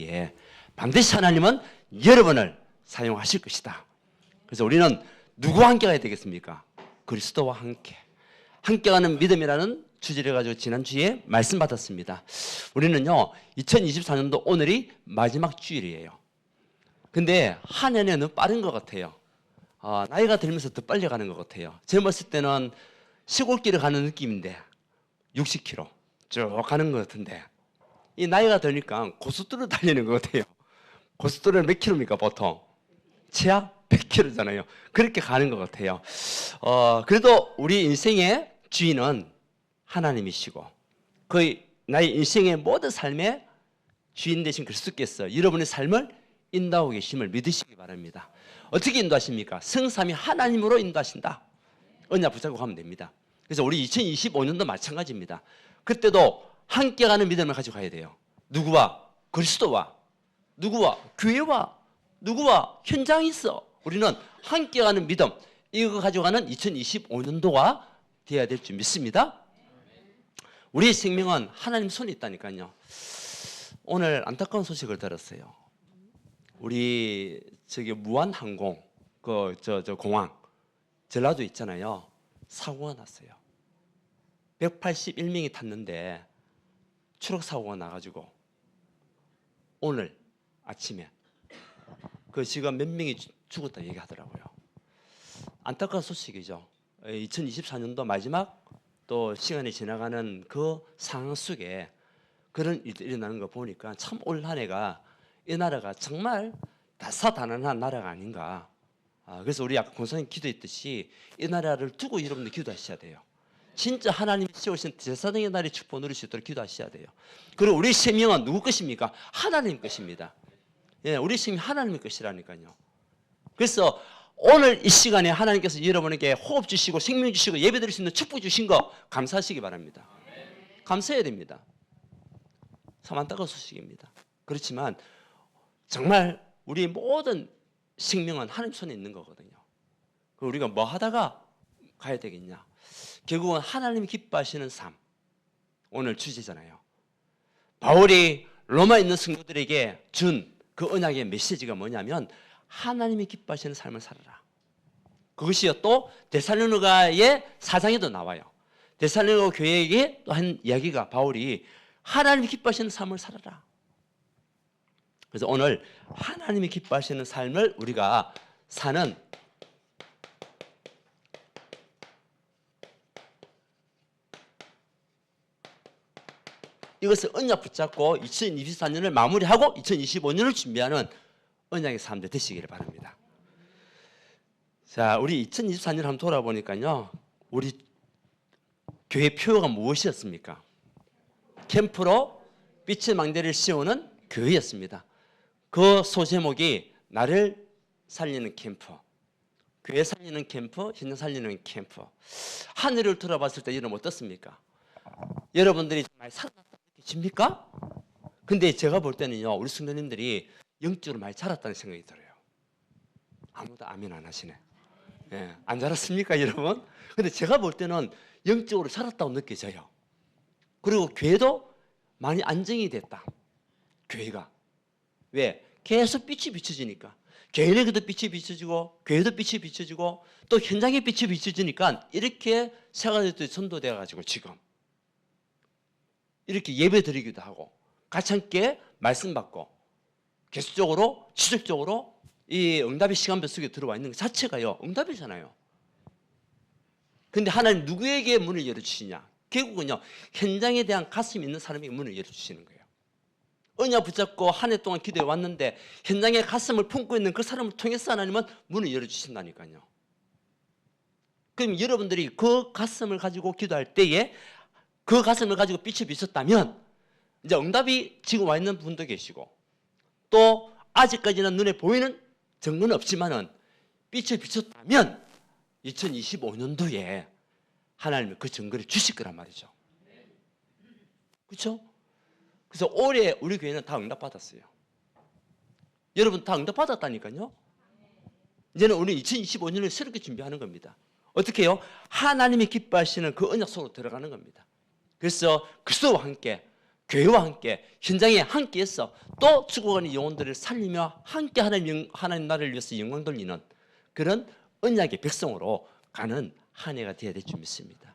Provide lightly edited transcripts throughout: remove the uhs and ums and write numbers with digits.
때에 반드시 하나님은 여러분을 사용하실 것이다. 그래서 우리는 누구와 함께 가야 되겠습니까? 그리스도와 함께. 함께 가는 믿음이라는 주제를 가지고 지난주에 말씀 받았습니다. 우리는요, 2024년도 오늘이 마지막 주일이에요. 근데 한 해는 너무 빠른 것 같아요. 나이가 들면서 더 빨리 가는 것 같아요. 젊었을 때는 시골길을 가는 느낌인데 60km 쭉 가는 것 같은데 이 나이가 드니까 고속도로 달리는 것 같아요. 고속도로는 몇 킬로입니까 보통? 최악 100km잖아요. 그렇게 가는 것 같아요. 그래도 우리 인생의 주인은 하나님이시고 그 나의 인생의 모든 삶의 주인 되신 그리스도께서 여러분의 삶을 인도하고 계심을 믿으시기 바랍니다. 어떻게 인도하십니까? 성삼위 하나님으로 인도하신다. 언약 붙잡고 가면 됩니다. 그래서 우리 2025년도 마찬가지입니다. 그때도 함께 가는 믿음을 가지고 가야 돼요. 누구와? 그리스도와. 누구와? 교회와. 누구와? 현장에 있어. 우리는 함께 가는 믿음, 이거 가지고 가는 2025년도가 되어야 될 줄 믿습니다. 우리의 생명은 하나님 손에 있다니까요. 오늘 안타까운 소식을 들었어요. 우리 무한항공 저 공항 전라도 있잖아요. 사고가 났어요. 181명이 탔는데 추락 사고가 나가지고 오늘 아침에 지금 몇 명이 죽었다 얘기하더라고요. 안타까운 소식이죠. 2024년도 마지막 또 시간이 지나가는 그 상황 속에 그런 일들이 일어나는 거 보니까 참 올 한 해가 이 나라가 정말 다사다난한 나라가 아닌가. 그래서 우리 아까 권사님 기도했듯이 이 나라를 두고 여러분들 기도하셔야 돼요. 진짜 하나님이 세우신 제사장의 날이 축복 누릴 수 있도록 기도하셔야 돼요. 그리고 우리 생명은 누구 것입니까? 하나님 것입니다. 예, 우리 생명 하나님의 것이라니까요. 그래서 오늘 이 시간에 하나님께서 여러분에게 호흡 주시고 생명 주시고 예배 드릴 수 있는 축복 주신 거 감사하시기 바랍니다. 감사해야 됩니다. 참 안타까운 소식입니다. 그렇지만 정말 우리 모든 생명은 하나님 손에 있는 거거든요. 우리가 뭐 하다가 가야 되겠냐? 결국은 하나님이 기뻐하시는 삶. 오늘 주제잖아요. 바울이 로마에 있는 성도들에게 준 그 언약의 메시지가 뭐냐면 하나님이 기뻐하시는 삶을 살아라. 그것이 또 데살로니가의 사장에도 나와요. 데살로니가 교회에게 또 한 이야기가 바울이 하나님이 기뻐하시는 삶을 살아라. 그래서 오늘 하나님이 기뻐하시는 삶을 우리가 사는 이것을 언약 붙잡고 2024년을 마무리하고 2025년을 준비하는 언약의 사람들 되시기를 바랍니다. 자, 우리 2024년 한번 돌아보니까요. 우리 교회 표어가 무엇이었습니까? 캠프로 빛의 망대를 씌우는 교회였습니다. 그 소제목이 나를 살리는 캠프, 교회 살리는 캠프, 현장 살리는 캠프. 하늘을 들어봤을 때 여러분 어떻습니까? 여러분들이 정말 살았다고 느끼십니까? 근데 제가 볼 때는요, 우리 성도님들이 영적으로 많이 자랐다는 생각이 들어요. 아무도 아멘 안 하시네. 예, 안 자랐습니까, 여러분? 근데 제가 볼 때는 영적으로 자랐다고 느껴져요. 그리고 교회도 많이 안정이 됐다. 교회가. 왜? 계속 빛이 비춰지니까. 교인에게도 빛이 비춰지고 교회도 빛이 비춰지고 또 현장에 빛이 비춰지니까 이렇게 세가지도 전도되어 가지고 지금 이렇게 예배 드리기도 하고 같이 함께 말씀 받고 계속적으로 지속적으로 이 응답의 시간표 속에 들어와 있는 것 자체가요 응답이잖아요. 근데 하나님 누구에게 문을 열어주시냐? 결국은요 현장에 대한 가슴이 있는 사람에게 문을 열어주시는 거예요. 언약 붙잡고 한 해 동안 기도해 왔는데 현장에 가슴을 품고 있는 그 사람을 통해서 하나님은 문을 열어주신다니까요. 그럼 여러분들이 그 가슴을 가지고 기도할 때에 그 가슴을 가지고 빛이 비쳤다면 이제 응답이 지금 와 있는 분도 계시고 또 아직까지는 눈에 보이는 증거는 없지만은 빛을 비쳤다면 2025년도에 하나님이 그 증거를 주실 거란 말이죠. 그렇죠? 그래서 올해 우리 교회는 다 응답받았어요. 여러분 다 응답받았다니까요. 이제는 우리 2025년을 새롭게 준비하는 겁니다. 어떻게 해요? 하나님이 기뻐하시는 그 언약 속으로 들어가는 겁니다. 그래서 그리스도와 함께 교회와 함께 현장에 함께해서 또 죽어가는 영혼들을 살리며 함께 하나님 나라를 위해서 영광 돌리는 그런 언약의 백성으로 가는 한 해가 되어야 될 줄 믿습니다.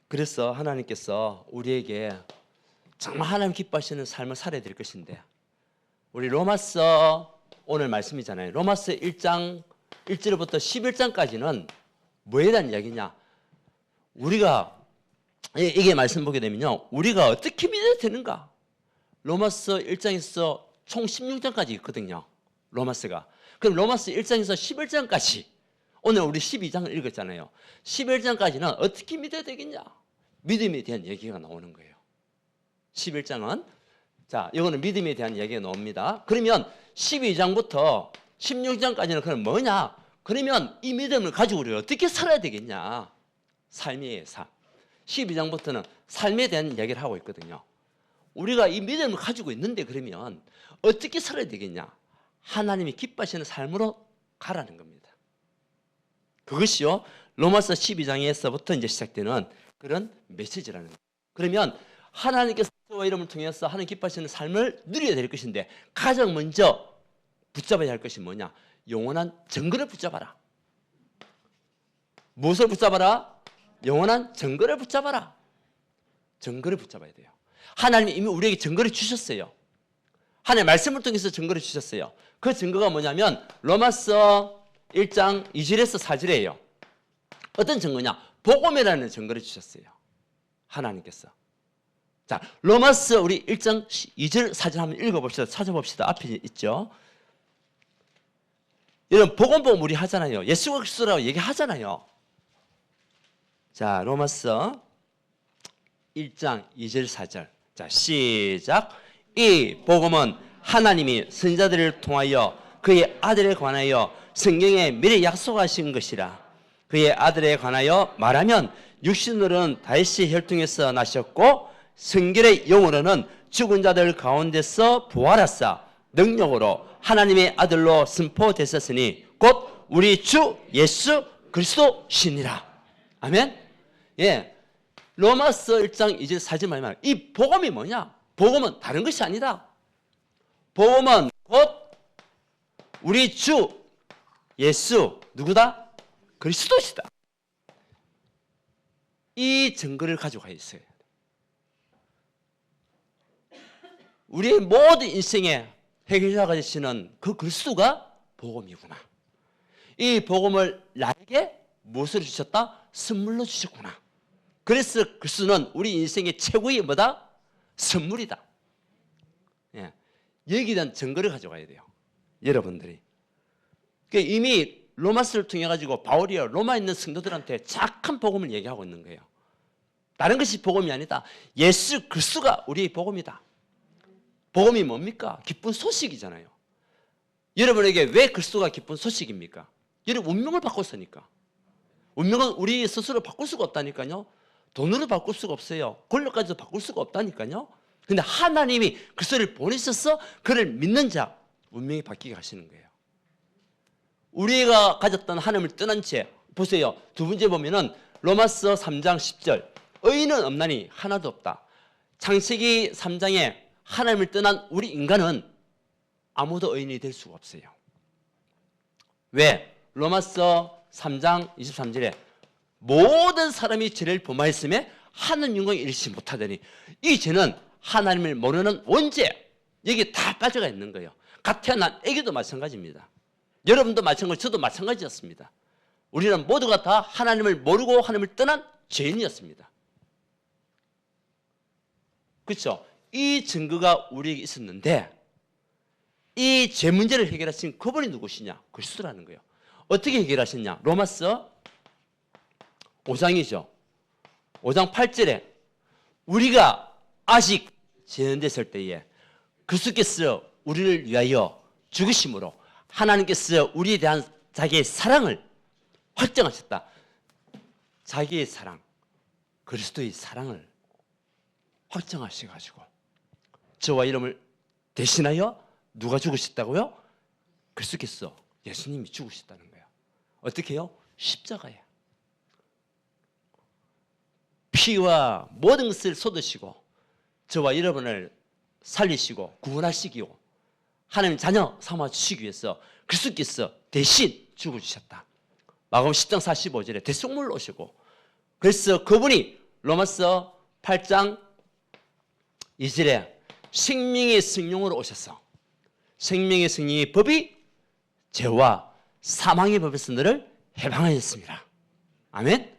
그래서 하나님께서 우리에게 정말 하나님 기뻐하시는 삶을 살아야 될 것인데, 우리 로마서 오늘 말씀이잖아요. 로마서 1장 1절부터 11장까지는 뭐에 대한 이야기냐? 우리가 이게 말씀 보게 되면요, 우리가 어떻게 믿어야 되는가? 로마서 1장에서 총 16장까지 있거든요, 로마서가. 그럼 로마서 1장에서 11장까지, 오늘 우리 12장을 읽었잖아요. 11장까지는 어떻게 믿어야 되겠냐? 믿음에 대한 얘기가 나오는 거예요. 11장은, 자, 이거는 믿음에 대한 얘기가 나옵니다. 그러면 12장부터 16장까지는 그럼 뭐냐? 그러면 이 믿음을 가지고 우리가 어떻게 살아야 되겠냐? 삶의 삶. 12장부터는 삶에 대한 이야기를 하고 있거든요. 우리가 이 믿음을 가지고 있는데 그러면 어떻게 살아야 되겠냐? 하나님이 기뻐하시는 삶으로 가라는 겁니다. 그것이요, 로마서 12장에서부터 이제 시작되는 그런 메시지라는 거예요. 그러면 하나님께서 저와 이름을 통해서 하나님 기뻐하시는 삶을 누려야 될 것인데, 가장 먼저 붙잡아야 할 것이 뭐냐? 영원한 증거를 붙잡아라. 무엇을 붙잡아라? 영원한 증거를 붙잡아라. 증거를 붙잡아야 돼요. 하나님이 이미 우리에게 증거를 주셨어요. 하나님의 말씀을 통해서 증거를 주셨어요. 그 증거가 뭐냐면 로마서 1장 2절에서 4절이에요. 어떤 증거냐? 복음이라는 증거를 주셨어요, 하나님께서. 자, 로마서 우리 1장 2절 4절 한번 읽어봅시다. 찾아봅시다. 앞에 있죠. 이런 복음 우리 하잖아요. 예수가 그리스도라고 얘기하잖아요. 자, 로마서 1장 2절 4절. 자, 시작. 이 복음은 하나님이 선지자들을 통하여 그의 아들에 관하여 성경에 미리 약속하신 것이라. 그의 아들에 관하여 말하면 육신으로는 다윗의 혈통에서 나셨고 성결의 영으로는 죽은 자들 가운데서 부활하사 능력으로 하나님의 아들로 선포되셨으니 곧 우리 주 예수 그리스도시니라. 아멘. 예, 로마서 1장 2절 4절 말이면 이 복음이 뭐냐? 복음은 다른 것이 아니다. 복음은 곧 우리 주 예수 누구다? 그리스도시다. 이 증거를 가지고 있어요. 우리의 모든 인생의 해결자가 되시는 그 그리스도가 복음이구나. 이 복음을 나에게 무엇으로 주셨다? 선물로 주셨구나. 그래서 그리스도는 우리 인생의 최고의 뭐다? 선물이다. 예. 여기에 대한 증거를 가져가야 돼요, 여러분들이. 그러니까 이미 로마서를 통해 가지고 바울이 로마에 있는 성도들한테 착한 복음을 얘기하고 있는 거예요. 다른 것이 복음이 아니다. 예수 그리스도가 우리의 복음이다. 복음이 뭡니까? 기쁜 소식이잖아요. 여러분에게 왜 그리스도가 기쁜 소식입니까? 여러분 운명을 바꿨으니까. 운명은 우리 스스로 바꿀 수가 없다니까요. 돈으로 바꿀 수가 없어요. 권력까지도 바꿀 수가 없다니까요. 근데 하나님이 그리스도를 보내셔서 그를 믿는 자 운명이 바뀌게 하시는 거예요. 우리가 가졌던 하나님을 떠난 채, 보세요. 두 번째 보면은 로마서 3장 10절 의인은 없나니 하나도 없다. 창세기 3장에 하나님을 떠난 우리 인간은 아무도 의인이 될 수가 없어요. 왜? 로마서 3장 23절에 모든 사람이 죄를 범하였음에 하나님 영광에 이르지 못하더니, 이 죄는 하나님을 모르는 원죄, 여기 다 빠져가 있는 거예요. 갓 태어난 애기도 마찬가지입니다. 여러분도 마찬가지, 저도 마찬가지였습니다. 우리는 모두가 다 하나님을 모르고 하나님을 떠난 죄인이었습니다. 그렇죠? 이 증거가 우리에게 있었는데 이 죄 문제를 해결하신 그분이 누구시냐? 그리스도라는 거예요. 어떻게 해결하셨냐? 로마서 5장이죠. 5장 8절에 우리가 아직 죄인됐을 때에 그리스도께서 우리를 위하여 죽으심으로 하나님께서 우리에 대한 자기의 사랑을 확정하셨다. 자기의 사랑, 그리스도의 사랑을 확정하셔가지고 저와 이름을 대신하여 누가 죽으셨다고요? 그리스도께서, 예수님이 죽으셨다는 거예요. 어떻게 해요? 십자가에 피와 모든 것을 쏟으시고 저와 여러분을 살리시고 구원하시기로 하나님 자녀 삼아주시기 위해서 그리스도께서 대신 죽어주셨다. 마가복음 10장 45절에 대속물로 오시고, 그래서 그분이 로마서 8장 2절에 생명의 성령으로 오셔서 생명의 성령의 법이 죄와 사망의 법에서 너를 해방하였습니다. 아멘.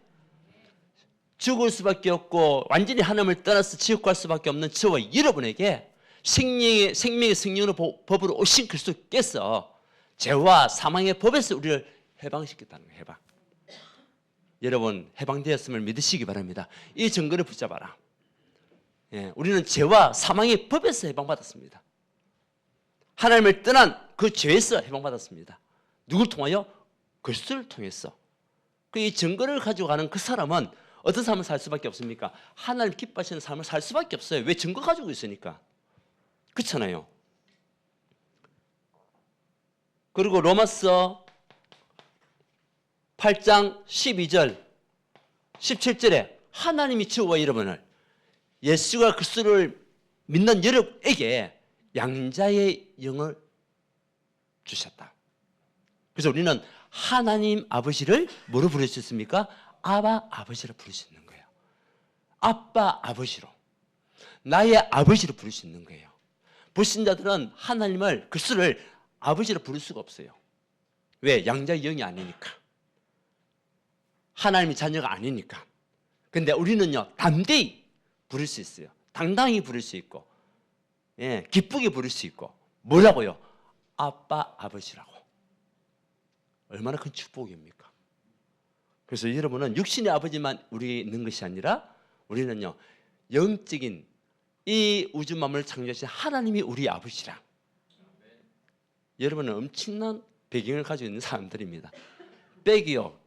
죽을 수밖에 없고 완전히 하나님을 떠나서 지옥 갈 수밖에 없는 저와 여러분에게 생명의 성령으로 법으로 오신 그리스도께서 죄와 사망의 법에서 우리를 해방시켰다는 거예요. 해방. 여러분 해방되었음을 믿으시기 바랍니다. 이 증거를 붙잡아라. 예, 우리는 죄와 사망의 법에서 해방받았습니다. 하나님을 떠난 그 죄에서 해방받았습니다. 누굴 통하여? 그리스도를 통해서. 이 증거를 가지고 가는 그 사람은 어떤 삶을 살 수밖에 없습니까? 하나님 기뻐하시는 삶을 살 수밖에 없어요. 왜? 증거 가지고 있으니까. 그렇잖아요. 그리고 로마서 8장 12절 17절에 하나님이 저와 여러분을 예수가 그리스도를 믿는 여러분에게 양자의 영을 주셨다. 그래서 우리는 하나님 아버지를 뭐로 부를 수 있습니까? 아바 아버지로 부를 수 있는 거예요. 아빠 아버지로, 나의 아버지로 부를 수 있는 거예요. 불신자들은 하나님을 그리스도를 아버지로 부를 수가 없어요. 왜? 양자의 영이 아니니까. 하나님의 자녀가 아니니까. 근데 우리는요 담대히 부를 수 있어요. 당당히 부를 수 있고, 예, 기쁘게 부를 수 있고. 뭐라고요? 아빠 아버지라고. 얼마나 큰 축복입니까? 그래서 여러분은 육신의 아버지만 우리에게 있는 것이 아니라 우리는요 영적인 이 우주 만물을 창조하신 하나님이 우리 아버지라. 여러분은 엄청난 배경을 가지고 있는 사람들입니다. 백이요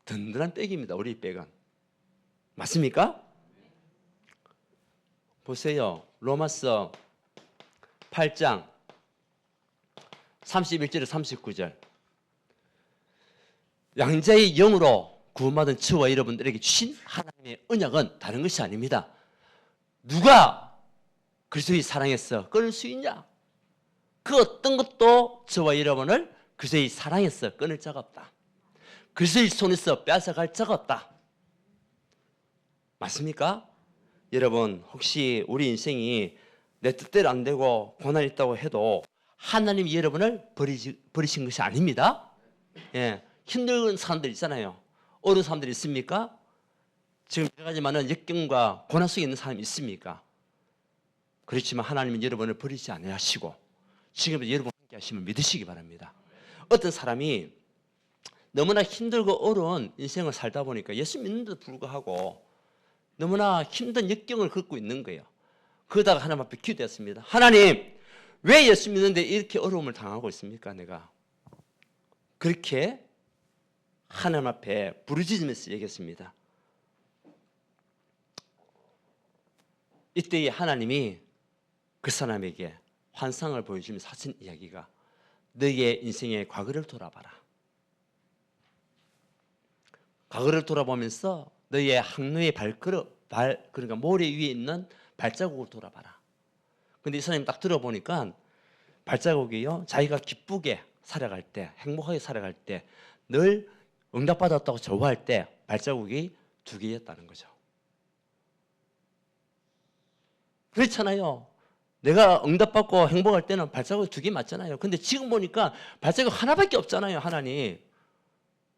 든든한 백입니다. 우리 백은. 맞습니까? 보세요. 로마서 8장 31절에 39절. 양자의 영으로 구원받은 저와 여러분들에게 주신 하나님의 언약은 다른 것이 아닙니다. 누가 그리스도의 사랑에서 끊을 수 있냐? 그 어떤 것도 저와 여러분을 그리스도의 사랑에서 끊을 자가 없다. 그리스도의 손에서 뺏어갈 자가 없다. 맞습니까? 여러분 혹시 우리 인생이 내 뜻대로 안 되고 고난이 있다고 해도 하나님이 여러분을 버리신 것이 아닙니다. 예, 힘든 사람들 있잖아요. 어려운 사람들 있습니까? 지금 여러 가지 많은 역경과 고난 속에 있는 사람이 있습니까? 그렇지만 하나님은 여러분을 버리지 않으시고 지금도 여러분 함께 하시면 믿으시기 바랍니다. 어떤 사람이 너무나 힘들고 어려운 인생을 살다 보니까 예수 믿는데도 불구하고 너무나 힘든 역경을 겪고 있는 거예요. 그러다가 하나님 앞에 기도했습니다. 하나님, 왜 예수 믿는데 이렇게 어려움을 당하고 있습니까? 내가 그렇게 하나님 앞에 부르짖으면서 얘기했습니다. 이때에 하나님이 그 사람에게 환상을 보여주면서 하신 이야기가 너의 인생의 과거를 돌아봐라. 과거를 돌아보면서 너의 항로의 그러니까 모래 위에 있는 발자국을 돌아봐라. 근데 이 사람이 딱 들어보니까 발자국이요, 자기가 기쁘게 살아갈 때, 행복하게 살아갈 때, 늘 응답받았다고 좋아할 때 발자국이 2개였다는 거죠. 그렇잖아요. 내가 응답받고 행복할 때는 발자국 2개 맞잖아요. 근데 지금 보니까 발자국 하나밖에 없잖아요. 하나님,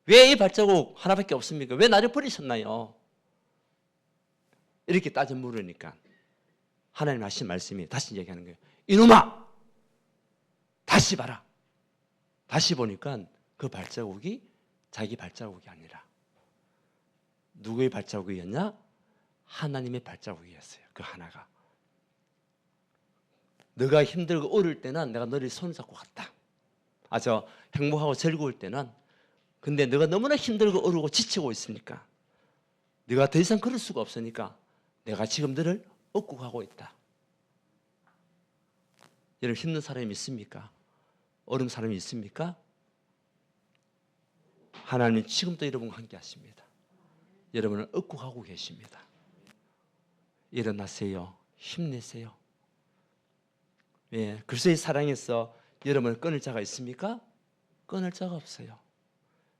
왜 이 발자국 하나밖에 없습니까? 왜 나를 버리셨나요? 이렇게 따져 물으니까 하나님 하신 말씀이 다시 얘기하는 거예요. 이놈아, 다시 봐라. 다시 보니까 그 발자국이 자기 발자국이 아니라 누구의 발자국이었냐? 하나님의 발자국이었어요. 그 하나가. 너가 힘들고 어려울 때는 내가 너를 손잡고 갔다. 아주 행복하고 즐거울 때는. 근데 너가 너무나 힘들고 어려우고 지치고 있으니까, 네가 더 이상 그럴 수가 없으니까 내가 지금 너를 업고 가고 있다. 여러분 힘든 사람이 있습니까? 어려운 사람이 있습니까? 하나님은 지금도 여러분과 함께 하십니다. 여러분을 업고 가고 계십니다. 일어나세요. 힘내세요. 예, 그리스도의 사랑에서 여러분을 끊을 자가 있습니까? 끊을 자가 없어요.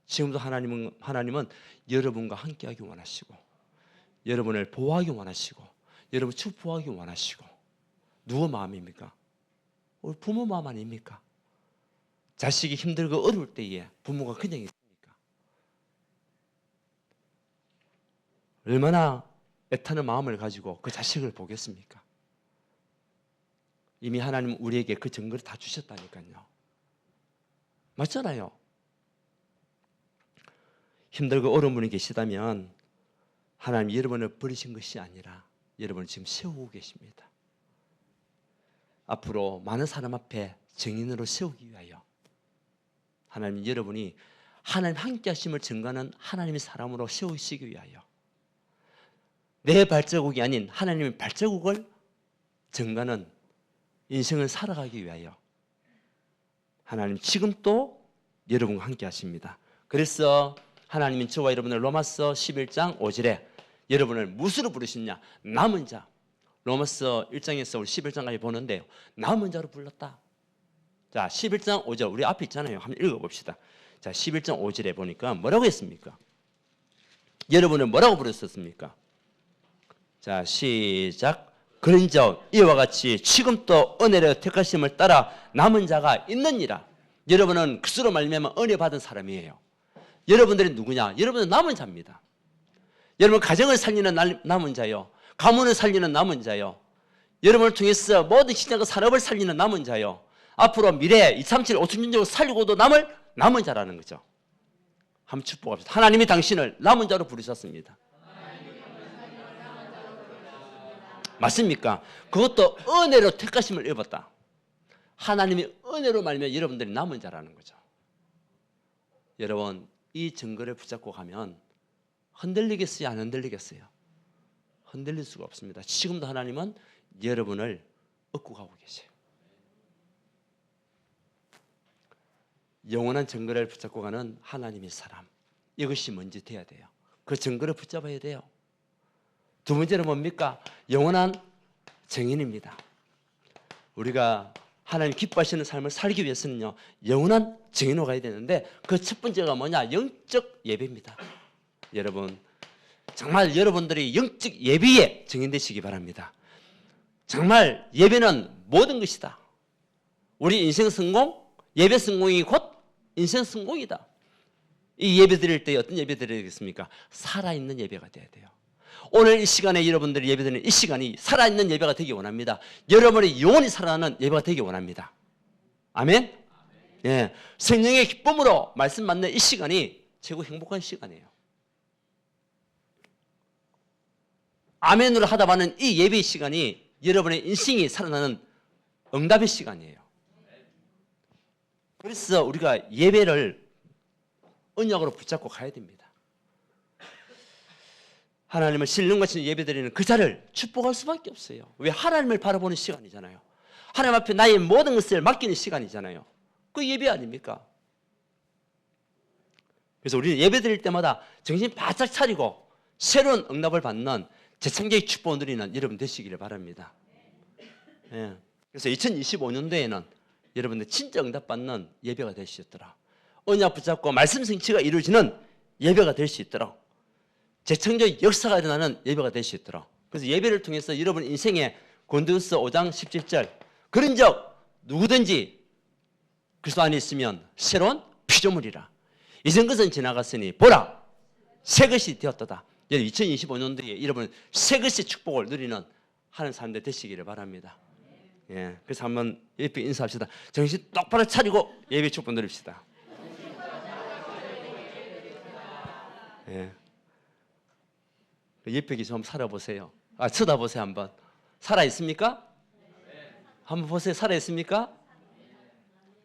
지금도 하나님은 여러분과 함께하기 원하시고, 여러분을 보호하기 원하시고, 여러분 축복하기 원하시고. 누구 마음입니까? 우리 부모 마음 아닙니까? 자식이 힘들고 어려울 때에 부모가 그냥 있습니까? 얼마나 애타는 마음을 가지고 그 자식을 보겠습니까? 이미 하나님은 우리에게 그 증거를 다 주셨다니까요. 맞잖아요. 힘들고 어려운 분이 계시다면 하나님 여러분을 버리신 것이 아니라 여러분을 지금 세우고 계십니다. 앞으로 많은 사람 앞에 증인으로 세우기 위하여 하나님 여러분이 하나님 함께 하심을 증거하는 하나님의 사람으로 세우시기 위하여 내 발자국이 아닌 하나님의 발자국을 증거하는 인생을 살아가기 위하여 하나님 지금 또 여러분과 함께 하십니다. 그래서 하나님은 저와 여러분을 로마서 11장 5절에 여러분을 무엇으로 부르시냐? 남은 자. 로마서 1장에서 우리 11장까지 보는데요. 남은 자로 불렀다. 자, 11장 5절 우리 앞에 있잖아요. 한번 읽어봅시다. 자, 11장 5절에 보니까 뭐라고 했습니까? 여러분을 뭐라고 부르셨습니까? 자, 시작. 그런즉 이와 같이 지금 또 은혜를 택하심을 따라 남은 자가 있느니라. 여러분은 그수로 말미암아 은혜 받은 사람이에요. 여러분들이 누구냐? 여러분은 남은 자입니다. 여러분 가정을 살리는 남은 자요. 가문을 살리는 남은 자요. 여러분을 통해서 모든 시장과 산업을 살리는 남은 자요. 앞으로 미래 237, 5천년적으로 살리고도 남은 자라는 거죠. 한번 축복합시다. 하나님이 당신을 남은 자로 부르셨습니다. 맞습니까? 그것도 은혜로 택하심을 입었다. 하나님이 은혜로 말미암아 여러분들이 남은 자라는 거죠. 여러분 이 증거를 붙잡고 가면 흔들리겠어요? 안 흔들리겠어요? 흔들릴 수가 없습니다. 지금도 하나님은 여러분을 얻고 가고 계세요. 영원한 증거를 붙잡고 가는 하나님의 사람, 이것이 뭔지 돼야 돼요. 그 증거를 붙잡아야 돼요. 두 번째는 뭡니까? 영원한 증인입니다. 우리가 하나님 기뻐하시는 삶을 살기 위해서는요, 영원한 증인으로 가야 되는데 그 첫 번째가 뭐냐? 영적 예배입니다. 여러분 정말 여러분들이 영적 예배에 증인되시기 바랍니다. 정말 예배는 모든 것이다. 우리 인생 성공, 예배 성공이 곧 인생 성공이다. 이 예배 드릴 때 어떤 예배 드리겠습니까? 살아있는 예배가 돼야 돼요. 오늘 이 시간에 여러분들이 예배드리는 이 시간이 살아있는 예배가 되기 원합니다. 여러분의 영혼이 살아나는 예배가 되기 원합니다. 아멘? 예, 성령의 기쁨으로 말씀 받는 이 시간이 최고 행복한 시간이에요. 아멘으로 하다 받는 이 예배의 시간이 여러분의 인생이 살아나는 응답의 시간이에요. 그래서 우리가 예배를 언약으로 붙잡고 가야 됩니다. 하나님을 신령같이 예배드리는 그 자를 축복할 수밖에 없어요. 왜? 하나님을 바라보는 시간이잖아요. 하나님 앞에 나의 모든 것을 맡기는 시간이잖아요. 그 예배 아닙니까? 그래서 우리는 예배드릴 때마다 정신 바짝 차리고 새로운 응답을 받는 재창조의 축복을 누리는 여러분 되시기를 바랍니다. 예. 그래서 2025년도에는 여러분들 진짜 응답받는 예배가 될 수 있도록, 언약 붙잡고 말씀 성취가 이루어지는 예배가 될 수 있도록, 재창조의 역사가 일어나는 예배가 될 수 있도록. 그래서 예배를 통해서 여러분 인생의 고린도후서 5장 17절 그런즉 누구든지 그리스도 안에 있으면 새로운 피조물이라. 이전 것은 지나갔으니 보라 새 것이 되었도다. 2025년도에 여러분 새 것의 축복을 누리는 하는 사람들 되시기를 바랍니다. 예, 그래서 한번 예배 인사합시다. 정신 똑바로 차리고 예배 축복 누립시다. 예. 예쁘게 좀 살아보세요. 쳐다보세요. 한번. 살아있습니까? 한번 보세요. 살아있습니까?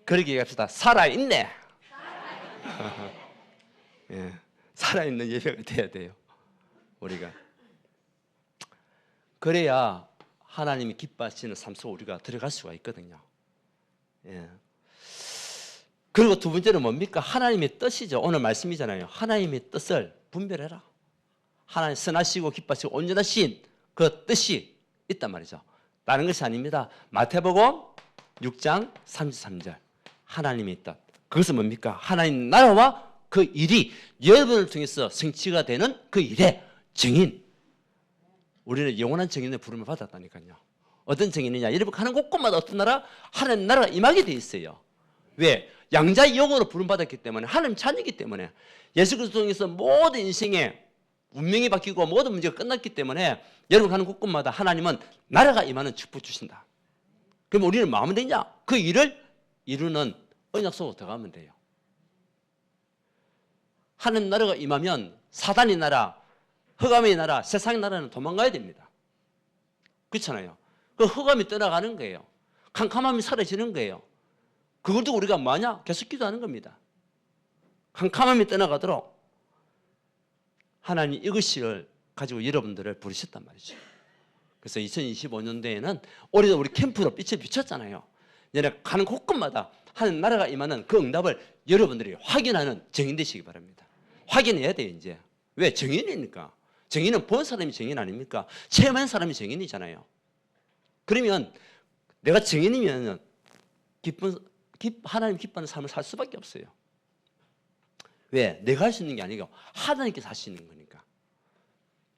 그렇게 얘기합시다. 살아있네. 예, 살아있는 예배가 돼야 돼요. 우리가. 그래야 하나님이 기뻐하시는 삶 속에 우리가 들어갈 수가 있거든요. 예. 그리고 두 번째는 뭡니까? 하나님의 뜻이죠. 오늘 말씀이잖아요. 하나님의 뜻을 분별해라. 하나님 선하시고 기뻐하시고 온전하신 그 뜻이 있단 말이죠. 다른 것이 아닙니다. 마태복음 6장 33절 하나님의 뜻. 그것은 뭡니까? 하나님 나라와 그 일이 여러분을 통해서 성취가 되는 그 일의 증인. 우리는 영원한 증인의 부름을 받았다니까요. 어떤 증인이냐? 여러분 가는 곳곳마다 어떤 나라? 하나님 나라가 임하게 돼 있어요. 왜? 양자의 영으로 부름받았기 때문에, 하나님 자녀이기 때문에, 예수 그리스도 통해서 모든 인생의 운명이 바뀌고 모든 문제가 끝났기 때문에 여러분 가는 곳곳마다 하나님은 나라가 임하는 축복 주신다. 그럼 우리는 뭐 하면 되냐? 그 일을 이루는 언약 속으로 들어가면 돼요. 하나님 나라가 임하면 사단의 나라, 흑암의 나라, 세상의 나라는 도망가야 됩니다. 그렇잖아요. 그 흑암이 떠나가는 거예요. 캄캄함이 사라지는 거예요. 그걸 두고 우리가 뭐하냐? 계속 기도하는 겁니다. 캄캄함이 떠나가도록 하나님이 이것을 가지고 여러분들을 부르셨단 말이죠. 그래서 2025년도에는 올해도 우리 캠프로 빛을 비췄잖아요. 얘네 가는 곳곳마다 하나님 나라가 임하는 그 응답을 여러분들이 확인하는 증인 되시기 바랍니다. 확인해야 돼요, 이제. 왜? 증인이니까. 증인은 본 사람이 증인 아닙니까? 체험한 사람이 증인이잖아요. 그러면 내가 증인이면 하나님 기뻐하는 삶을 살 수밖에 없어요. 왜? 내가 할 수 있는 게 아니고 하나님께서 하시는 거니까.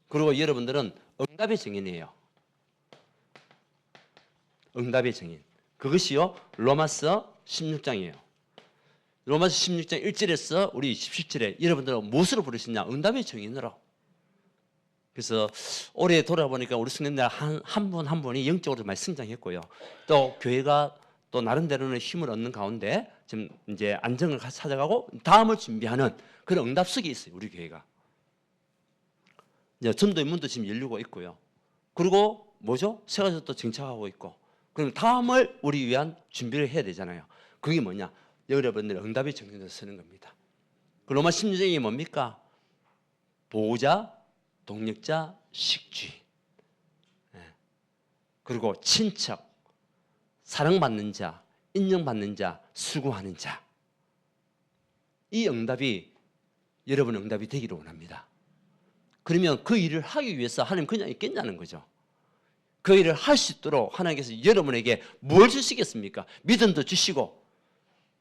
그리고 여러분들은 응답의 증인이에요. 응답의 증인. 그것이요 로마서 16장이에요. 로마서 16장 1절에서 우리 17절에 여러분들은 무엇으로 부르시냐? 응답의 증인으로. 그래서 올해 돌아보니까 우리 성도님들 한 분 한 분이 영적으로 많이 성장했고요. 또 교회가 또 나름대로는 힘을 얻는 가운데 지금 이제 안정을 찾아가고 다음을 준비하는 그런 응답 속에 있어요. 우리 교회가. 이제 전도의 문도 지금 열리고 있고요. 그리고 뭐죠? 세가지도 정착하고 있고. 그럼 다음을 우리 위한 준비를 해야 되잖아요. 그게 뭐냐? 여러분들 응답의 정신을 쓰는 겁니다. 그 로마 16장이 뭡니까? 보호자, 동력자, 식주인. 그리고 친척, 사랑받는 자, 인정받는 자, 수고하는 자. 이 응답이 여러분 응답이 되기를 원합니다. 그러면 그 일을 하기 위해서 하나님 그냥 있겠냐는 거죠. 그 일을 할 수 있도록 하나님께서 여러분에게 뭘 주시겠습니까? 믿음도 주시고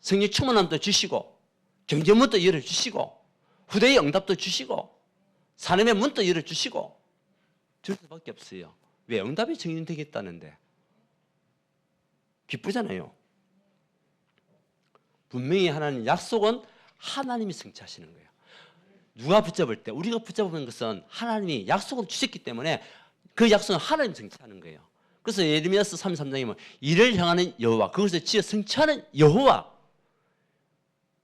성령 충만함도 주시고 경제문도 열어주시고 후대의 응답도 주시고 사람의 문도 열어주시고 줄 수밖에 없어요. 왜? 응답이 증인되겠다는데. 기쁘잖아요. 분명히 하나님 약속은 하나님이 성취하시는 거예요. 누가 붙잡을 때 우리가 붙잡는 것은 하나님이 약속을 주셨기 때문에 그 약속은 하나님이 성취하는 거예요. 그래서 예레미야서 33장에 보면 이를 향하는 여호와, 그것을 지어 성취하는 여호와.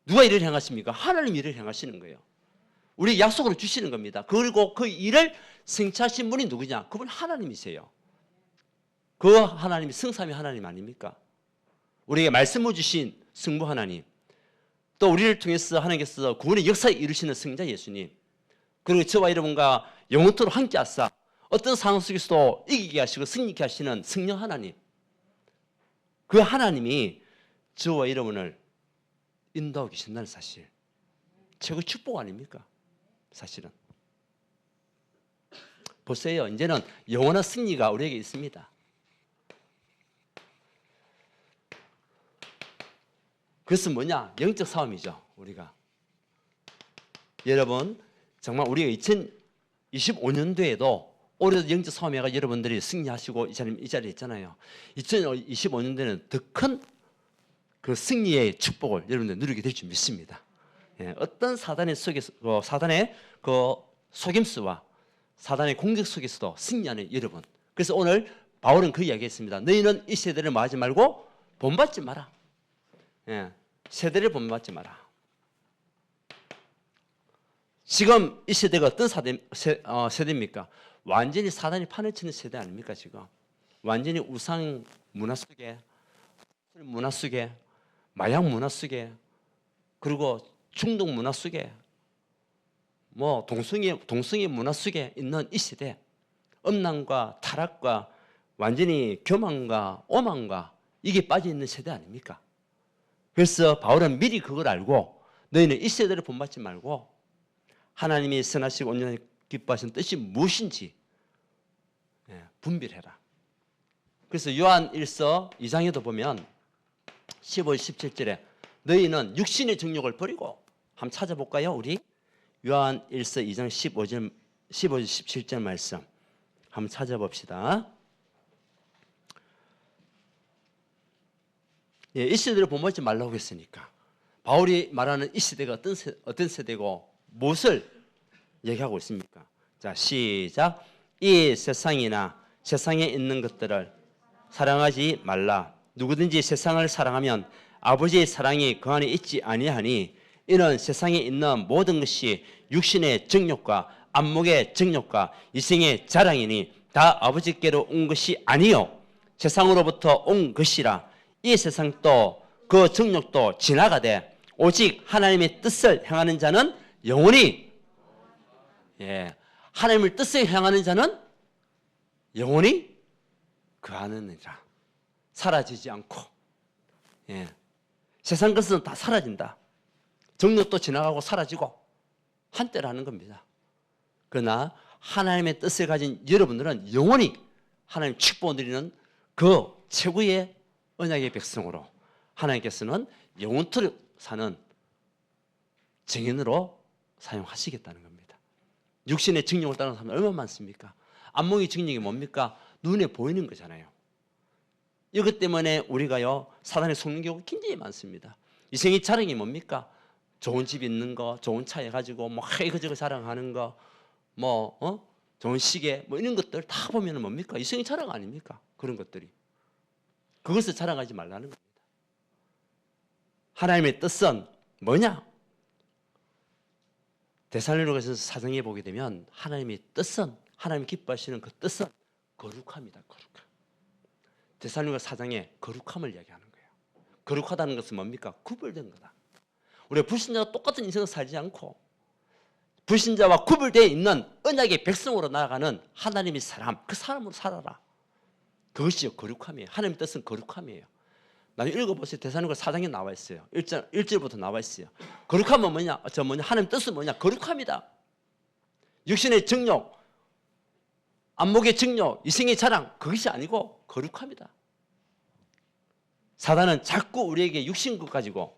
누가 이를 향하십니까? 하나님이 이를 향하시는 거예요. 우리 약속으로 주시는 겁니다. 그리고 그 일을 성취하신 분이 누구냐? 그분 하나님이세요. 그 하나님이 성삼위 하나님 아닙니까? 우리에게 말씀을 주신 성부 하나님, 또 우리를 통해서 하나님께서 구원의 역사에 이루시는 성자 예수님, 그리고 저와 여러분과 영원토록 함께 하사 어떤 상황 속에서도 이기게 하시고 승리케 하시는 성령 하나님, 그 하나님이 저와 여러분을 인도하고 계신다는 사실, 최고 축복 아닙니까? 사실은 보세요. 이제는 영원한 승리가 우리에게 있습니다. 그것은 뭐냐? 영적 싸움이죠. 우리가 여러분 정말 우리가 2025년도에도 올해도 영적 싸움에가 여러분들이 승리하시고 이 자리에 있잖아요. 2025년도에는 더 큰 그 승리의 축복을 여러분들 누리게 될 줄 믿습니다. 예, 어떤 사단의 속에서 사단의 그 속임수와 사단의 공격 속에서도 승리하는 여러분. 그래서 오늘 바울은 그 이야기했습니다. 너희는 이 세대를 뭐하지 말고 본받지 마라. 예, 세대를 본받지 마라. 지금 이 세대가 어떤 세대입니까? 완전히 사단이 판을 치는 세대 아닙니까? 지금 완전히 우상 문화 속에, 문화 속에, 마약 문화 속에, 그리고 중독 문화 속에, 뭐 동성애 문화 속에 있는 이 세대, 음란과 타락과 완전히 교만과 오만과 이게 빠져 있는 세대 아닙니까? 그래서 바울은 미리 그걸 알고 너희는 이 세대를 본받지 말고 하나님이 선하시고 온전히 기뻐하시는 뜻이 무엇인지 분별해라. 그래서 요한 1서 2장에도 보면 15, 17절에 너희는 육신의 정욕을 버리고 한번 찾아볼까요? 우리 요한 1서 2장 15절 17절 말씀 한번 찾아봅시다. 예, 이 시대를 본받지 말라고 했으니까 바울이 말하는 이 시대가 어떤 세대고 무엇을 얘기하고 있습니까? 자, 시작. 이 세상이나 세상에 있는 것들을 사랑하지 말라. 누구든지 세상을 사랑하면 아버지의 사랑이 그 안에 있지 아니하니 이는 세상에 있는 모든 것이 육신의 정욕과 안목의 정욕과 이생의 자랑이니 다 아버지께로 온 것이 아니요 세상으로부터 온 것이라. 이 세상도 그 정욕도 지나가되 오직 하나님의 뜻을 행하는 자는 영원히 하나님의 뜻을 행하는 자는 영원히 그 안에니라. 사라지지 않고 세상 것은 다 사라진다. 정욕도 지나가고 사라지고 한때라는 겁니다. 그러나 하나님의 뜻을 가진 여러분들은 영원히 하나님 축복을 드리는 그 최고의 언약의 백성으로 하나님께서는 영원토록 사는 증인으로 사용하시겠다는 겁니다. 육신의 정욕을 따르는 사람은 얼마나 많습니까? 안목의 정욕이 뭡니까? 눈에 보이는 거잖아요. 이것 때문에 우리가요 사단에 속는 경우가 굉장히 많습니다. 이생의 자랑이 뭡니까? 좋은 집 있는 거, 좋은 차에 가지고 뭐 이거저거 자랑하는 거, 좋은 시계 뭐 이런 것들 다 보면은 뭡니까? 이생의 자랑 아닙니까? 그런 것들이. 그것을 자랑하지 말라는 겁니다. 하나님의 뜻은 뭐냐? 데살로니가서 사정해 보게 되면 하나님의 뜻은 하나님 기뻐하시는 그 뜻은 거룩함이다. 거룩함. 데살로니가 사장에 거룩함을 이야기하는 거예요. 거룩하다는 것은 뭡니까? 구별된 거다. 우리가 불신자와 똑같은 인생을 살지 않고 불신자와 구별되어 있는 언약의 백성으로 나아가는 하나님의 사람, 그 사람으로 살아라. 그것이 거룩함이에요. 하나님의 뜻은 거룩함이에요. 나중에 읽어보세요. 데살로니가 4장에 나와 있어요. 1절부터 나와 있어요. 거룩함은 뭐냐? 하나님 뜻은 뭐냐? 거룩함이다. 육신의 정욕, 안목의 정욕, 이생의 자랑, 그것이 아니고 거룩함이다. 사단은 자꾸 우리에게 육신 것 가지고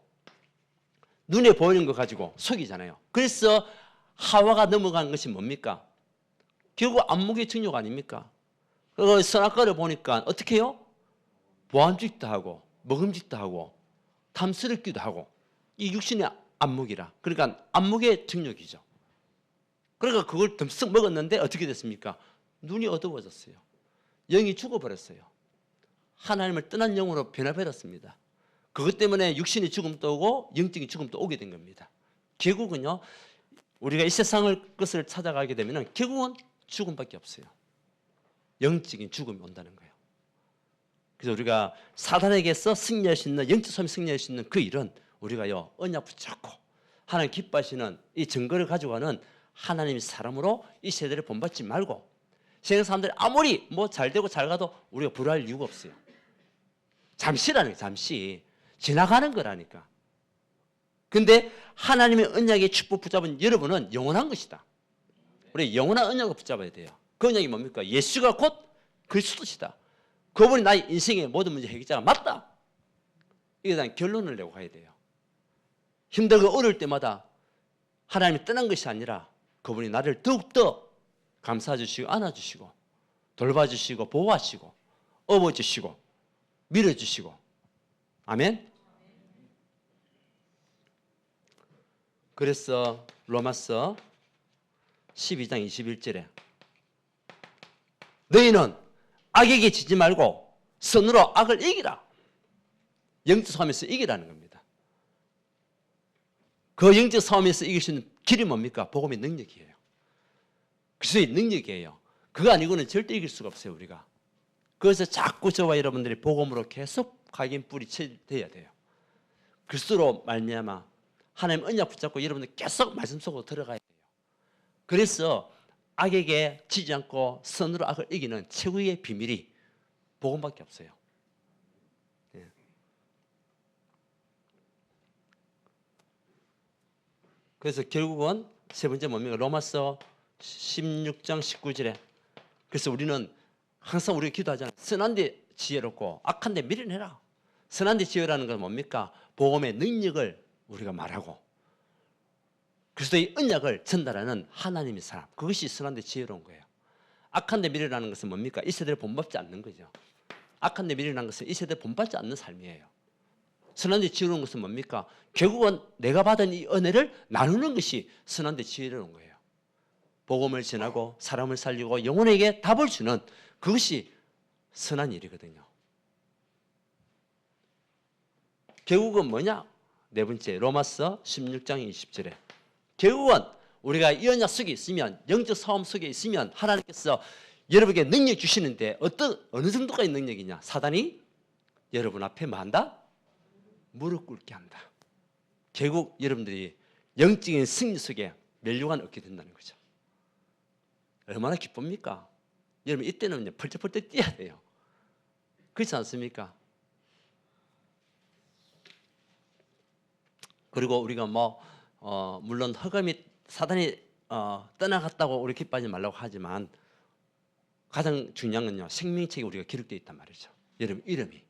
눈에 보이는 것 가지고 속이잖아요. 그래서 하와가 넘어간 것이 뭡니까? 결국 안목의 정욕 아닙니까? 그 선악과를 보니까 어떻게 해요? 보암직도 하고 먹음직도 하고 탐스럽기도 하고 이 육신의 안목이라. 그러니까 안목의 정욕이죠. 그러니까 그걸 듬뿍 먹었는데 어떻게 됐습니까? 눈이 어두워졌어요. 영이 죽어버렸어요. 하나님을 떠난 영으로 변해버렸습니다. 그것 때문에 육신의 죽음도 오고 영적인 죽음도 오게 된 겁니다. 결국은요, 우리가 이 세상의 것을 찾아가게 되면 결국은 죽음밖에 없어요. 영적인 죽음이 온다는 거예요. 그래서 우리가 사단에게서 승리할 수 있는, 영적 삶에 승리할 수 있는 그 일은 우리가요, 언약 붙잡고 하나님 기뻐하시는 이 증거를 가지고 가는 하나님의 사람으로 이 세대를 본받지 말고, 세상 사람들이 아무리 뭐 잘 되고 잘 가도 우리가 불화할 이유가 없어요. 잠시라는 거예요. 잠시. 지나가는 거라니까. 근데 하나님의 언약의 축복 붙잡은 여러분은 영원한 것이다. 우리 영원한 언약을 붙잡아야 돼요. 그 언약이 뭡니까? 예수가 곧 그리스도시다. 그분이 나의 인생의 모든 문제 해결자가 맞다. 이에 대한 결론을 내고 가야 돼요. 힘들고 어려울 때마다 하나님이 떠난 것이 아니라 그분이 나를 더욱더 감싸주시고 안아주시고 돌봐주시고 보호하시고 업어주시고 밀어주시고. 아멘. 그래서 로마서 12장 21절에 너희는 악에게 지지 말고 선으로 악을 이기라. 영적 싸움에서 이기라는 겁니다. 그 영적 싸움에서 이길 수 있는 길이 뭡니까? 복음의 능력이에요. 그리스도의 능력이에요. 그거 아니고는 절대 이길 수가 없어요, 우리가. 그래서 자꾸 저와 여러분들이 복음으로 계속 각인 뿌리 쳐야 돼요. 그리스도로 말미암아 하나님 언약 붙잡고 여러분들 계속 말씀 속으로 들어가야 돼요. 그래서 악에게 지지 않고 선으로 악을 이기는 최고의 비밀이 복음밖에 없어요. 예. 그래서 결국은 세 번째 뭡니까? 로마서 16장 19절에 그래서 우리는 항상 우리가 기도하잖아요. 선한데 지혜롭고 악한데 미련해라. 선한데 지혜라는 건 뭡니까? 복음의 능력을 우리가 말하고 그리스도의 언약을 전달하는 하나님의 사람. 그것이 선한데 지혜로운 거예요. 악한데 미련하는 것은 뭡니까? 이 세대를 본받지 않는 거죠. 악한데 미련한 것은 이 세대를 본받지 않는 삶이에요. 선한데 지혜로운 것은 뭡니까? 결국은 내가 받은 이 은혜를 나누는 것이 선한데 지혜로운 거예요. 복음을 전하고 사람을 살리고 영혼에게 답을 주는 그것이 선한 일이거든요. 결국은 뭐냐? 네 번째 로마서 16장 20절에 결국은 우리가 이 언약 속에 있으면 영적 싸움 속에 있으면 하나님께서 여러분에게 능력 주시는데 어느 정도까지 능력이냐? 사단이 여러분 앞에 뭐 한다? 무릎 꿇게 한다. 결국 여러분들이 영적인 승리 속에 멸류관 얻게 된다는 거죠. 얼마나 기쁩니까? 여러분 이때는 펄쩍펄쩍 뛰어야 돼요. 그렇지 않습니까? 그리고 우리가 물론 허감이 사단이 떠나갔다고 우리 기뻐하지 말라고 하지만 가장 중요한 건요. 생명책에 우리가 기록되어 있단 말이죠. 여러분 이름이.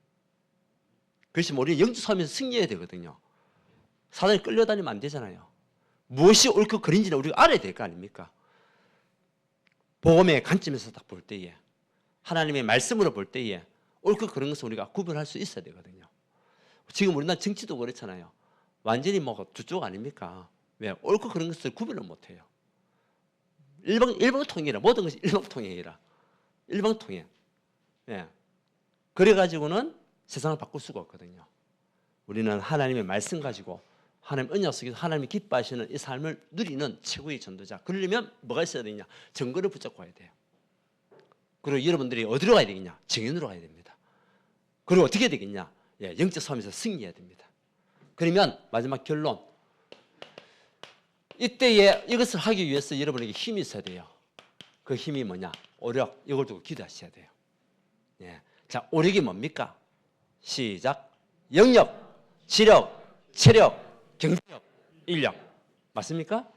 그래서 우리 영적 싸움에서 승리해야 되거든요. 사단이 끌려다니면 안 되잖아요. 무엇이 옳고 그른지는 우리가 알아야 될 거 아닙니까? 복음의 관점에서 딱 볼 때에 하나님의 말씀으로 볼 때에 옳고 그른 것을 우리가 구별할 수 있어야 되거든요. 지금 우리나라 정치도 그렇잖아요. 완전히 두 쪽 아닙니까? 왜? 옳고 그런 것을 구별을 못해요. 일방통행이라 모든 것이 일방통행이라 일방통행. 예. 그래가지고는 세상을 바꿀 수가 없거든요. 우리는 하나님의 말씀 가지고 하나님 언약 속에서 하나님이 기뻐하시는 이 삶을 누리는 최고의 전도자. 그러려면 뭐가 있어야 되냐? 증거를 붙잡고 가야 돼요. 그리고 여러분들이 어디로 가야 되겠냐? 증인으로 가야 됩니다. 그리고 어떻게 해야 되겠냐? 예, 영적 싸움에서 승리해야 됩니다. 그러면 마지막 결론. 이때에 이것을 하기 위해서 여러분에게 힘이 있어야 돼요. 그 힘이 뭐냐? 오력. 이걸 두고 기도하셔야 돼요. 예. 자, 오력이 뭡니까? 시작. 영력, 지력, 체력, 경제력, 인력. 맞습니까?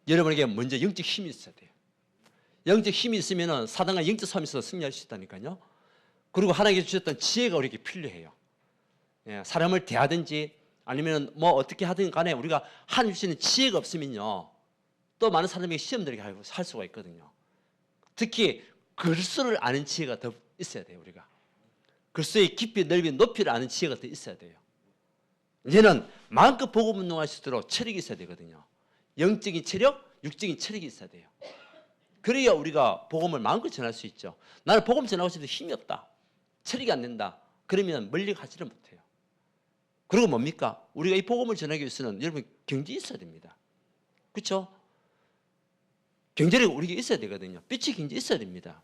여러분에게 먼저 영적 힘이 있어야 돼요. 영적 힘이 있으면 사단과 영적 싸움에서 승리할 수 있다니까요. 그리고 하나님께서 주셨던 지혜가 우리에게 필요해요. 예, 사람을 대하든지 아니면 어떻게 하든 간에 우리가 하나님 주시는 지혜가 없으면요. 또 많은 사람에게 시험 들게 할 수가 있거든요. 특히 글수를 아는 지혜가 더 있어야 돼요. 우리가. 글수의 깊이, 넓이, 높이를 아는 지혜가 더 있어야 돼요. 이제는 마음껏 복음 운동할 수 있도록 체력이 있어야 되거든요. 영적인 체력, 육적인 체력이 있어야 돼요. 그래야 우리가 복음을 마음껏 전할 수 있죠. 나는 복음 전하고 싶은데 힘이 없다. 체력이 안 된다. 그러면 멀리 가지를 못해요. 그리고 뭡니까? 우리가 이 복음을 전하기 위해서는 여러분 경제 있어야 됩니다. 그렇죠? 경제력이 우리에게 있어야 되거든요. 빛이 경제 있어야 됩니다.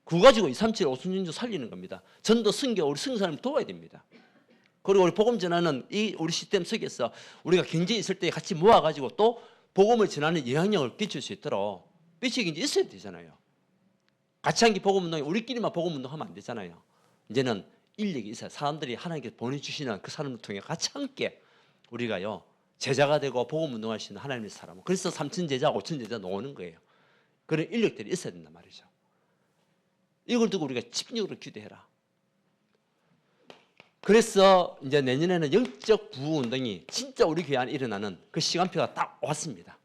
그거 가지고 237 오순전주 살리는 겁니다. 전도, 선교, 우리 선교 사람 도와야 됩니다. 그리고 우리 복음 전하는 이 우리 시스템 속에서 우리가 경제 있을 때 같이 모아가지고 또 복음을 전하는 영향력을 끼칠 수 있도록 빛이 경제 있어야 되잖아요. 같이 한 게 복음 운동이 우리끼리만 복음 운동하면 안 되잖아요. 이제는 인력이 있어요. 사람들이 하나님께서 보내주시는 그 사람을 통해 같이 함께 우리가요 제자가 되고 복음 운동할 수 있는 하나님의 사람. 그래서 3천 제자, 5천 제자 놓는 거예요. 그런 인력들이 있어야 된단 말이죠. 이걸 두고 우리가 집중적으로 기도해라. 그래서 이제 내년에는 영적 부흥 운동이 진짜 우리 교회 안에 일어나는 그 시간표가 딱 왔습니다.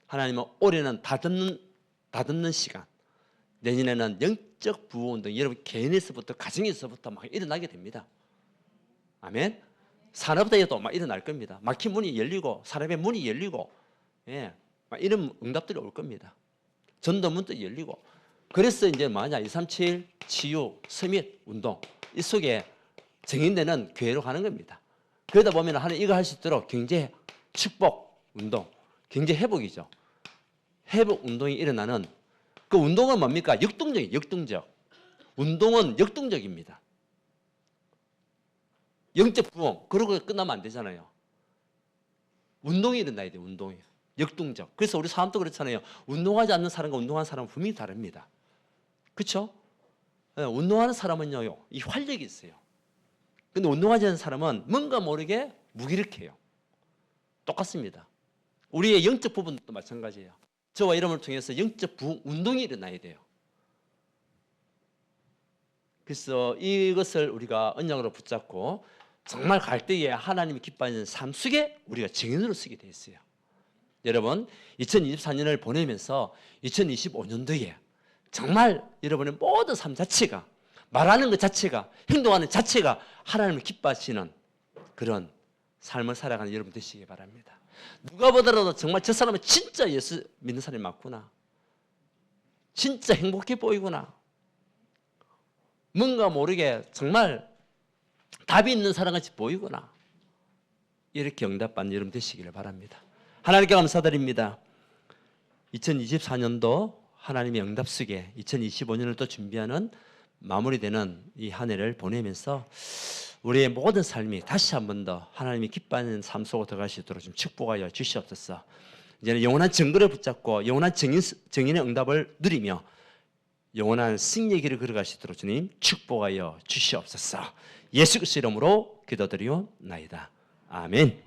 하나님은 올해는 다듬는 시간. 내년에는 영적 부흥 운동이 여러분 개인에서부터 가정에서부터 막 일어나게 됩니다. 아멘. 산업대에도 막 일어날 겁니다. 막힌 문이 열리고 산업의 문이 열리고 막 이런 응답들이 올 겁니다. 전도문도 열리고. 그래서 이제 뭐냐 237 치유 서밋 운동 이 속에 정인되는 교회로 가는 겁니다. 그러다 보면 하나님 이거 할 수 있도록 경제 축복 운동, 경제 회복이죠. 회복 운동이 일어나는 그 운동은 뭡니까? 역동적. 운동은 역동적입니다. 영적 부흥. 그러고 끝나면 안 되잖아요. 운동이 일어나야 돼요. 운동이. 역동적. 그래서 우리 사람도 그렇잖아요. 운동하지 않는 사람과 운동하는 사람은 분명히 다릅니다. 그렇죠? 운동하는 사람은요. 이 활력이 있어요. 근데 운동하지 않는 사람은 뭔가 모르게 무기력해요. 똑같습니다. 우리의 영적 부분도 마찬가지예요. 저와 여러분을 통해서 영적 부흥 운동이 일어나야 돼요. 그래서 이것을 우리가 언약으로 붙잡고 정말 갈 때에 하나님이 기뻐하는 삶 속에 우리가 증인으로 쓰게 돼 있어요. 여러분 2024년을 보내면서 2025년도에 정말 여러분의 모든 삶 자체가 말하는 것 자체가 행동하는 자체가 하나님을 기뻐하시는 그런 삶을 살아가는 여러분 되시기 바랍니다. 누가 보더라도 정말 저 사람은 진짜 예수 믿는 사람이 맞구나. 진짜 행복해 보이구나. 뭔가 모르게 정말 답이 있는 사람같이 보이구나. 이렇게 응답받는 여러분 되시기를 바랍니다. 하나님께 감사드립니다. 2024년도 하나님의 응답 속에 2025년을 또 준비하는 마무리되는 이 한 해를 보내면서 우리의 모든 삶이 다시 한 번 더 하나님이 기뻐하는 삶 속으로 들어갈 수 있도록 좀 축복하여 주시옵소서. 이제는 영원한 증거를 붙잡고 영원한 증인의 응답을 누리며 영원한 승리의 길을 걸어갈 수 있도록 주님 축복하여 주시옵소서. 예수 그리스도 이름으로 기도드리옵나이다. 아멘.